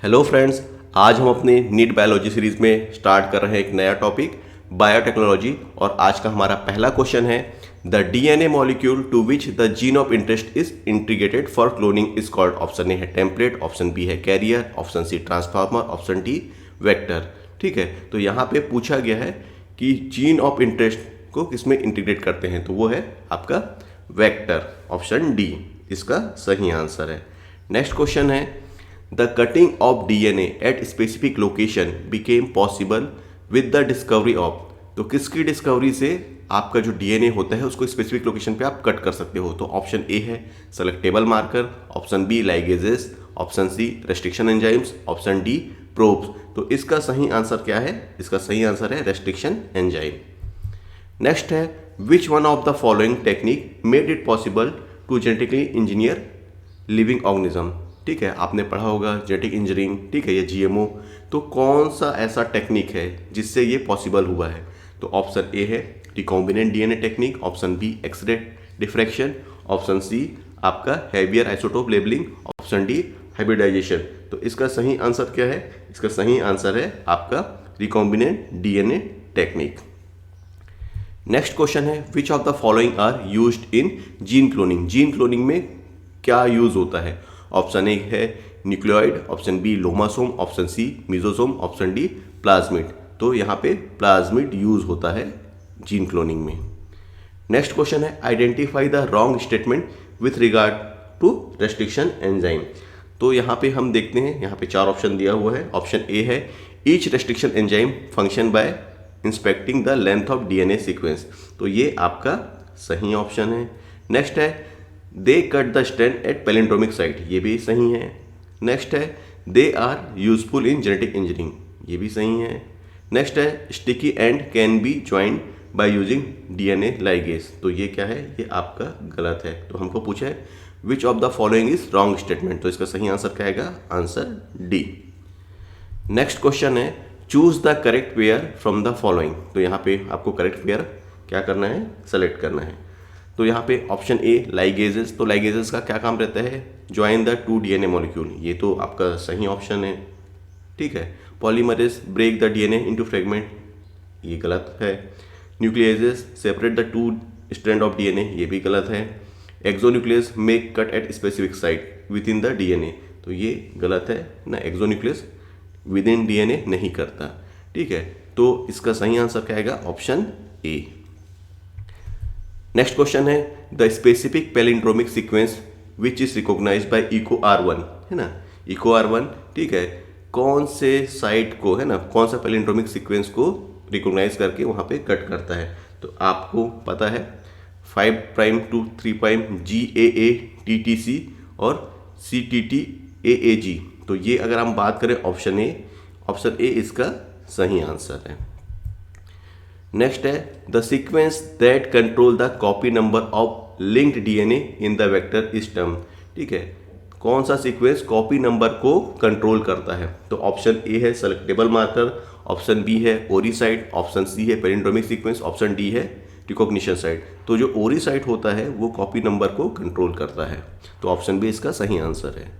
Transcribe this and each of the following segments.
Hello friends, आज हम अपने नीट बायोलॉजी सीरीज में स्टार्ट कर रहे हैं एक नया टॉपिक बायोटेक्नोलॉजी। और आज का हमारा पहला क्वेश्चन है the DNA molecule to which the gene of interest is integrated for cloning is called. Option A है टेम्पलेट, ऑप्शन बी है carrier, option C transformer, option D vector. ठीक है, तो यहाँ पे पूछा गया है कि जीन ऑफ इंटरेस्ट को किसमें इंटीग्रेट करते हैं, तो वो है आपका वेक्टर। ऑप्शन डी इसका सही आंसर है। नेक्स्ट क्वेश्चन है the cutting of DNA at specific location became possible with the discovery of. तो किसकी डिस्कवरी से आपका जो डीएनए होता है उसको स्पेसिफिक लोकेशन पे आप कट कर सकते हो। तो ऑप्शन ए है selectable marker, option B ligases, option C restriction enzymes, option D probes. तो इसका सही आंसर क्या है? इसका सही आंसर है रेस्ट्रिक्शन एंजाइम। नेक्स्ट है which one of the following technique made it possible to genetically engineer living organism. ठीक है, आपने पढ़ा होगा जेनेटिक इंजीनियरिंग, ठीक है, ये जीएमओ। तो कौन सा ऐसा टेक्निक है जिससे ये पॉसिबल हुआ है? तो ऑप्शन ए है recombinant DNA technique, option B x-ray diffraction, option C आपका heavier isotope labelling, option D hybridisation. तो इसका सही आंसर क्या है? इसका सही आंसर है आपका recombinant DNA technique. Next question है which of the following are used in gene cloning. Gene cloning में क्या यूज होता है? ऑप्शन ए है nucleoid, option B lomasome, option C mesosome, option D plasmid. तो यहाँ पे प्लाज्मिड यूज होता है जीन क्लोनिंग में। नेक्स्ट क्वेश्चन है identify the wrong statement with regard to restriction enzyme. तो यहाँ पे हम देखते हैं, यहाँ पे चार ऑप्शन दिया हुआ है। ऑप्शन ए है each restriction enzyme function by inspecting the length of DNA sequence. तो ये आपका सही ऑप्शन है। नेक्स्ट है they cut the strand at palindromic site, ये भी सही है। नेक्स्ट है they are useful in genetic engineering, ये भी सही है। नेक्स्ट है sticky end can be joined by using DNA ligase. तो ये क्या है? ये आपका गलत है। तो हमको पूछा है which of the following is wrong statement. तो इसका सही आंसर क्या आएगा? Answer D. नेक्स्ट क्वेश्चन है choose the correct pair from the following. तो यहाँ पे आपको करेक्ट पेयर क्या करना है? सेलेक्ट करना है। तो यहाँ पे ऑप्शन ए लाइगेजेस। तो लाइगेजेस का क्या काम रहता है? Join the two DNA molecule, ये तो आपका सही ऑप्शन है। ठीक है, polymerase break the DNA into fragment, ये गलत है। Nucleases separate the two strand of DNA, ये भी गलत है। Exonuclease make cut at specific site within the DNA, तो ये गलत है ना, एक्सोन्यूक्लियस विद इन डीएनए नहीं करता। ठीक है, तो इसका सही आंसर क्या आएगा? Option A. नेक्स्ट क्वेश्चन है the specific palindromic sequence which is recognised by Eco R1, है ना, इको R1। ठीक है, कौन से साइट को, है ना, कौन सा पैलिंड्रोमिक सीक्वेंस को रिकॉग्नाइज करके वहाँ पे कट करता है? तो आपको पता है 5 prime to 3 prime GAA TTC और CTT AAG। तो ये अगर हम बात करें ऑप्शन ए इसका सही आंसर है। नेक्स्ट है the sequence that control the copy number of linked DNA in the vector is term. ठीक है, कौन सा सीक्वेंस कॉपी नंबर को कंट्रोल करता है? तो ऑप्शन ए है सेलेक्टेबल मार्कर, ऑप्शन बी है ओरी साइट, ऑप्शन सी है पैलिंड्रोमिक सीक्वेंस, ऑप्शन डी है रिकॉग्निशन साइट। तो जो ओरी साइट होता है वो कॉपी नंबर को कंट्रोल करता है। तो ऑप्शन बी इसका सही आंसर है।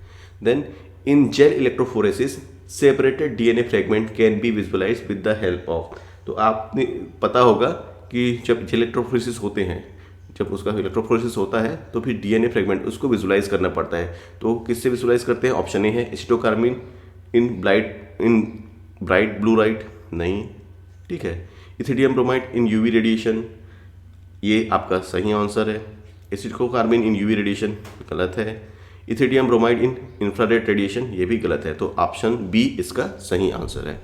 Then in gel electrophoresis separated DNA fragment can be visualise with the help of. तो आपने पता होगा कि जब इलेक्ट्रोफोरेसिस होते हैं, जब उसका इलेक्ट्रोफोरेसिस होता है तो फिर डीएनए फ्रेगमेंट उसको विजुलाइज करना पड़ता है। तो किससे विजुलाइज करते हैं? ऑप्शन ए है एसिटोकार्मिन इन ब्राइट ब्लू लाइट, नहीं। ठीक है, इथिडियम ब्रोमाइड इन यूवी रेडिएशन, ये आपका सही आंसर है। एसिटोकार्मिन इन यूवी रेडिएशन गलत है। इथिडियम ब्रोमाइड इन इंफ्रारेड रेडिएशन, ये भी गलत है। तो ऑप्शन बी इसका सही आंसर है।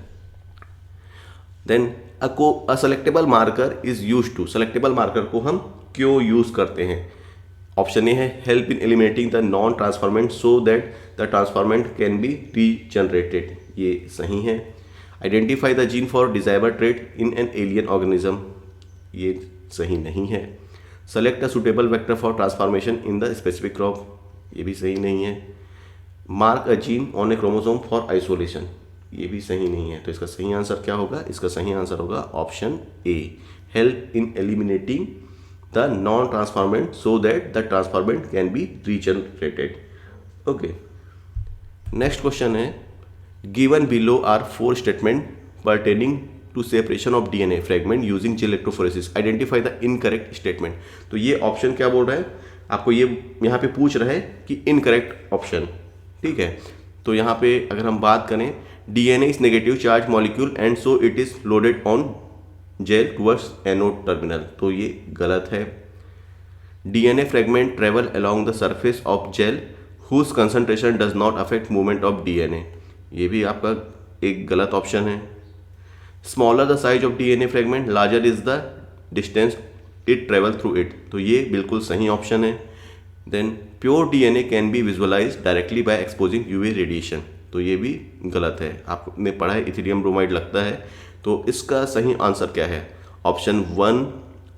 Then a selectable marker is use to. Selectable marker को हम क्यों यूज करते हैं? ऑप्शन ए है help in eliminating the non transformant so that the transformant can be regenerated, ये सही है। Identify the gene for desirable trait in an alien organism, ये सही नहीं है। Select a suitable vector for transformation in the specific crop, ये भी सही नहीं है। Mark a gene on A chromosome for isolation, ये भी सही नहीं है। तो इसका सही आंसर क्या होगा? इसका सही आंसर होगा option A, help in eliminating the non transformant so that the transformant can be regenerated. Okay, next question है given below are 4 statement pertaining to separation of DNA fragment using gel electrophoresis, identify the incorrect statement. तो ये option क्या बोल रहा है आपको, ये यहाँ पे पूछ रहा है कि इनकरेक्ट ऑप्शन। ठीक है, तो यहाँ पे अगर हम बात करें, DNA is negative charge molecule and so it is loaded on gel towards anode terminal, तो ये गलत है। DNA fragment travel along the surface of gel whose concentration does not affect movement of DNA, ये भी आपका एक गलत option है। Smaller the size of DNA fragment larger is the distance it travel through it, तो ये बिल्कुल सही ऑप्शन है। Then pure DNA can be visualise directly by exposing UV radiation, तो ये भी गलत है। आपने पढ़ा है इथेरियम ब्रोमाइड लगता है, तो इसका सही आंसर क्या है? ऑप्शन 1,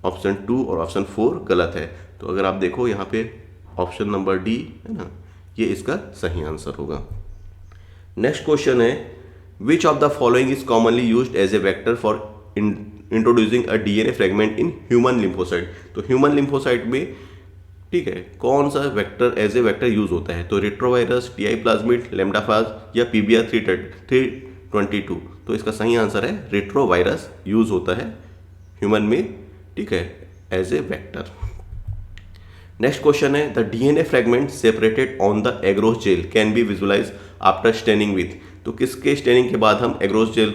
ऑप्शन 2 और ऑप्शन 4 गलत है। तो अगर आप देखो यहाँ पे ऑप्शन नंबर डी है ना, ये इसका सही आंसर होगा। नेक्स्ट क्वेश्चन है, which of the following is commonly used as a vector for introducing a DNA fragment in human lymphocyte. तो ह्यूमन लिम्फोसाइट में, ठीक है, कौन सा vector as a vector use होता है? तो रेट्रोवायरस, टीआई प्लाज्मिड, लैम्डाफाज या पीबीआर 322। तो इसका सही आंसर है रेट्रोवायरस यूज होता है ह्यूमन में, ठीक है, as a vector. Next question है, the DNA fragment separated on the agarose gel can be visualise after staining with. तो किसके स्टेनिंग के बाद हम एग्रोस जेल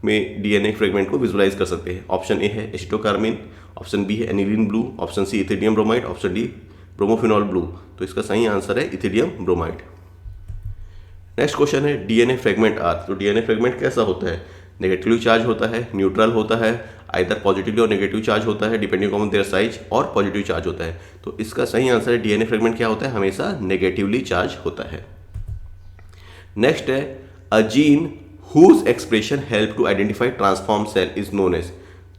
में डीएनए फ्रेगमेंट को विजुअलाइज कर सकते हैं? ऑप्शन ए है एसिटोकार्मिन, ऑप्शन बी है aniline blue, option C ethidium bromide, option D bromophenol blue. तो इसका सही आंसर है इथिडियम ब्रोमाइड। नेक्स्ट क्वेश्चन है, डीएनए फ्रेगमेंट आर। तो डीएनए फ्रेगमेंट कैसा होता है? नेगेटिवली चार्ज होता है, न्यूट्रल होता है, आइदर पॉजिटिवली और नेगेटिव चार्ज होता है डिपेंडिंग ऑन देयर साइज, और पॉजिटिव चार्ज होता है। तो इसका सही आंसर है डीएनए फ्रेगमेंट क्या होता है? हमेशा नेगेटिवली चार्ज होता है। नेक्स्ट है, a gene whose expression help to identify transform cell is known as.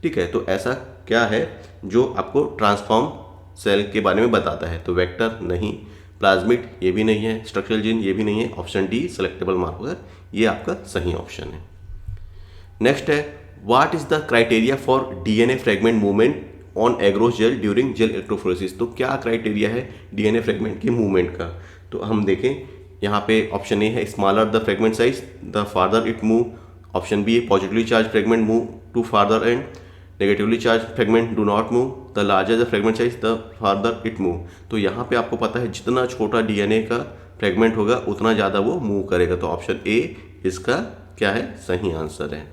ठीक है, तो ऐसा क्या है जो आपको ट्रांसफॉर्म सेल के बारे में बताता है? तो वेक्टर नहीं, प्लाज्मिड ये भी नहीं है, स्ट्रक्चरल जीन ये भी नहीं है, ऑप्शन डी सेलेक्टेबल मार्कर ये आपका सही ऑप्शन है। नेक्स्ट है, what is the criteria for DNA fragment movement on agarose gel during gel electrophoresis. तो क्या क्राइटेरिया है डीएनए फ्रेगमेंट के मूवमेंट का? तो हम देखें यहाँ पे ऑप्शन ए है smaller the fragment size the farther it move, option B है positively charge fragment move to farther end, negatively charge fragment do not move, the larger the fragment size the farther it move. तो यहाँ पे आपको पता है जितना छोटा DNA का फ्रेगमेंट होगा उतना ज़्यादा वो मूव करेगा, तो ऑप्शन ए इसका क्या है? सही आंसर है।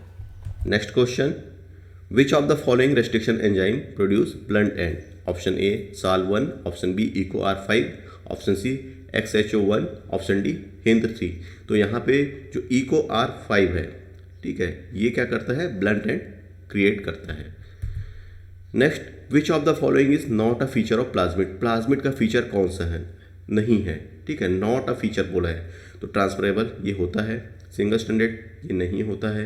Next question, which of the following restriction enzyme produce blunt end? Option A SAL1, option B EcoR5, option C XHO1, option D HindIII। तो यहाँ पे जो EcoR5 है, ठीक है, ये क्या करता है? ब्लंट एंड क्रिएट करता है। Next, which of the following is not a feature of plasmid. Plasmid का फीचर कौन सा है? नहीं है, ठीक है, नॉट अ फीचर बोला है। तो ट्रांसफरेबल ये होता है, सिंगल स्टैंडर्ड ये नहीं होता है,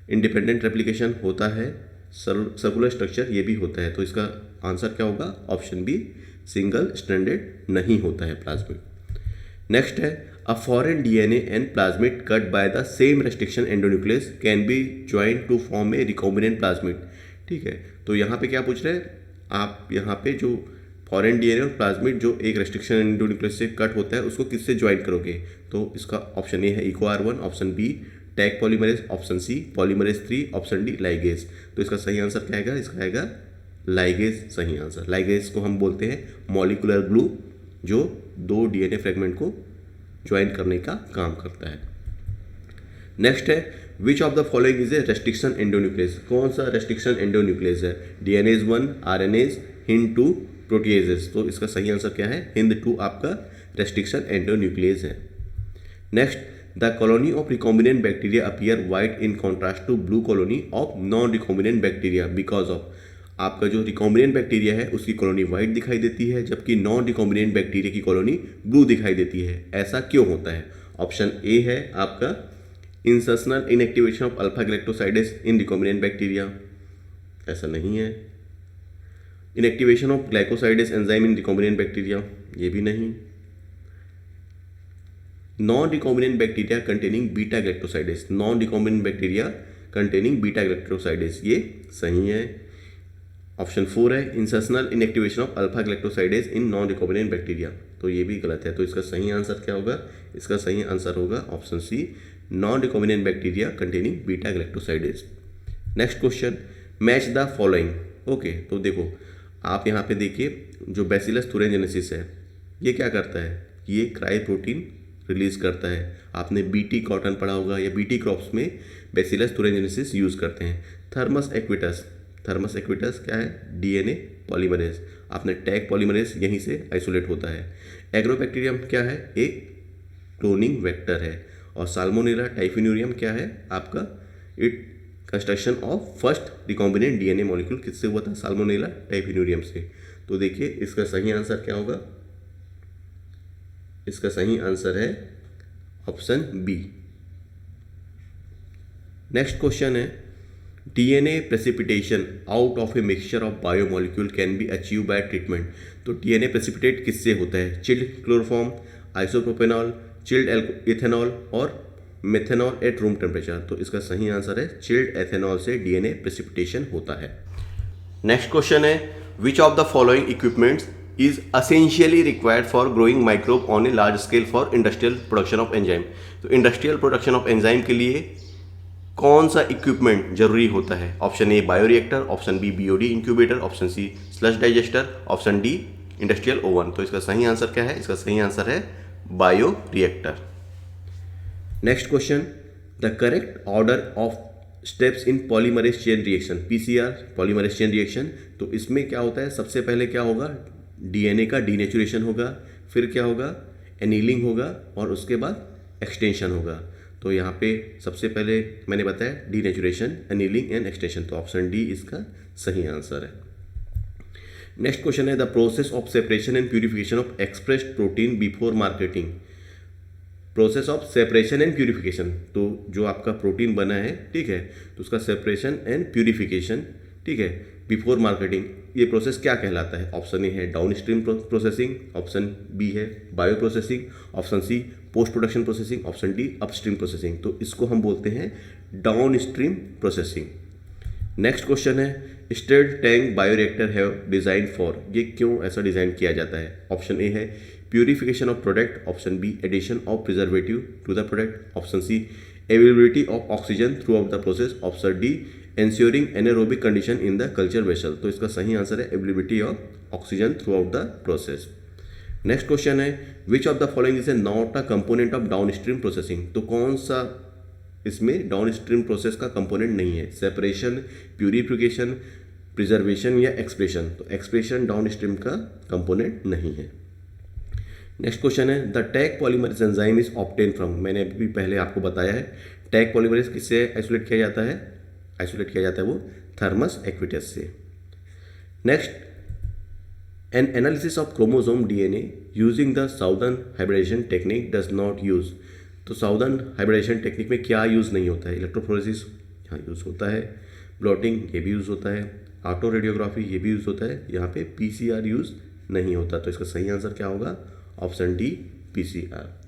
इंडिपेंडेंट रेप्लिकेशन होता है, सर्कुलर स्ट्रक्चर ये भी होता है। तो इसका आंसर क्या होगा? ऑप्शन बी सिंगल स्टैंडर्ड नहीं होता है प्लाज्मिड। नेक्स्ट है, a foreign DNA and plasmid cut by the same restriction endonuclease can be joined to form a recombinant plasmid. ठीक है, तो यहाँ पे क्या पूछ रहे हैं आप? यहाँ पे जो फॉरेन डीएनए और प्लाज्मिड जो एक रेस्ट्रिक्शन एंडोन्यूक्लियस से कट होता है उसको किससे ज्वाइन करोगे? तो इसका ऑप्शन ए है EcoR1, option B Taq polymerase, option C polymerase 3, option D ligase. तो इसका सही आंसर क्या आएगा? इसका आएगा लाइगेज सही आंसर। लाइगेज को हम बोलते हैं मॉलिकुलर ग्लू, जो 2 डीएनए फ्रेगमेंट को ज्वाइन करने का काम करता है। नेक्स्ट है, which of the following is a restriction endonuclease. कौन सा रेस्ट्रिक्शन एंडोन्यूक्लियस है? DNase 1, RNAs, HInd2, proteases. तो इसका सही आंसर क्या है? HInd2 आपका रेस्ट्रिक्शन एंडोन्यूक्लियस है। Next, the colony of recombinant bacteria appear white in contrast to blue colony of non recombinant bacteria because of. आपका जो रिकॉम्बिनेंट बैक्टीरिया है उसकी कॉलोनी वाइट दिखाई देती है, जबकि नॉन रिकॉम्बिनेंट बैक्टीरिया की कॉलोनी ब्लू दिखाई देती है। ऐसा क्यों होता है? ऑप्शन ए है आपका insertional inactivation of alpha galactosidase in recombinant bacteria, ऐसा नहीं है। Inactivation of glycosidase enzyme in recombinant bacteria, ये भी नहीं। Non recombinant bacteria containing beta galactosidase, non recombinant bacteria containing beta galactosidase, ये सही है। ऑप्शन 4 है insertional inactivation of alpha galactosidase in non recombinant bacteria, तो ये भी गलत है। तो इसका सही आंसर क्या होगा? इसका सही आंसर होगा option C non recombinant bacteria containing beta galactosidase. Next question, match the following. Okay, तो देखो आप यहाँ पे देखिए जो बैसिलस thuringiensis है ये क्या करता है, ये क्राई प्रोटीन रिलीज करता है। आपने बीटी कॉटन पढ़ा होगा या बीटी क्रॉप्स में बैसिलस thuringiensis यूज़ करते हैं। थर्मस एक्विटस क्या है, डीएनए पॉलीमरेज। आपने टैग पॉलीमरेज यहीं से आइसोलेट होता है। एग्रोबैक्टीरियम क्या है, एक क्लोनिंग वेक्टर है। और साल्मोनेला टाइफिन्यूरियम क्या है आपका, it construction of first recombinant DNA molecule किससे हुआ था, साल्मोनेला टाइफिन्यूरियम से। तो देखिए इसका सही आंसर क्या होगा, इसका सही आंसर है ऑप्शन बी। नेक्स्ट क्वेश्चन है, DNA precipitation out of a mixture of biomolecule can be achieve by treatment. तो डीएनए प्रेसिपिटेट किससे होता है, chilled chloroform, isopropanol, chilled ethanol और मेथेनॉल एट रूम टेम्परेचर। तो इसका सही आंसर है चिल्ड एथेनॉल से डीएनए प्रेसिपिटेशन होता है। नेक्स्ट क्वेश्चन है, which of the following equipments is essentially required for growing microbe on a large scale for industrial production of enzyme। तो industrial production of enzyme के लिए कौन सा इक्विपमेंट जरूरी होता है, option A bioreactor, option B BOD incubator, option C sludge digester, option D industrial oven. तो इसका सही आंसर क्या है, इसका सही आंसर है bioreactor. Next question, the correct order of steps in polymerase chain reaction, PCR polymerase chain reaction. तो इसमें क्या होता है, सबसे पहले क्या होगा, डीएनए का डीनेचुरेशन होगा, फिर क्या होगा, एनीलिंग होगा और उसके बाद एक्सटेंशन होगा। तो यहाँ पे सबसे पहले मैंने बताया डीनेचुरेशन, एनीलिंग एंड एक्सटेंशन। तो ऑप्शन डी इसका सही आंसर है। नेक्स्ट क्वेश्चन है, the process of separation and purification of expressed protein before marketing. Process of separation and purification, तो जो आपका प्रोटीन बना है, ठीक है, तो उसका सेपरेशन एंड प्यूरिफिकेशन, ठीक है, बिफोर मार्केटिंग, ये प्रोसेस क्या कहलाता है। ऑप्शन ए है downstream processing, option B है bioprocessing, option C post production processing, option D upstream processing. तो इसको हम बोलते हैं downstream processing. Next question है, stirred tank bioreactor have design for, ये क्यों ऐसा डिजाइन किया जाता है। ऑप्शन ए है purification of product, option B addition of preservative to the product, option C availability of oxygen throughout the process, option D ensuring anaerobic condition in the culture vessel। तो इसका सही answer है availability of oxygen throughout the process। Next question है, which of the following is not a component of downstream processing। तो कौन सा इसमें downstream process का कंपोनेंट नहीं है, सेपरेशन, प्यूरिफिकेशन, प्रिजर्वेशन या एक्सप्रेशन। तो एक्सप्रेशन डाउनस्ट्रीम का कंपोनेंट नहीं है। नेक्स्ट क्वेश्चन है, the tag polymerase enzyme is obtain from. मैंने अभी पहले आपको बताया है टैग पॉलीमरेज किससे आइसोलेट किया जाता है, वो थर्मस एक्विटस से। Next, N analysis of chromosome DNA using the southern hybridization technique does not use. तो साउदर्न हाइब्रिडाइजेशन टेक्निक में क्या यूज़ नहीं होता है, इलेक्ट्रोफोरेसिस यहाँ यूज़ होता है, ब्लॉटिंग ये भी यूज़ होता है, ऑटो रेडियोग्राफी ये भी यूज़ होता है, यहाँ पे पीसीआर यूज़ नहीं होता। तो इसका सही आंसर क्या होगा, ऑप्शन डी पीसीआर।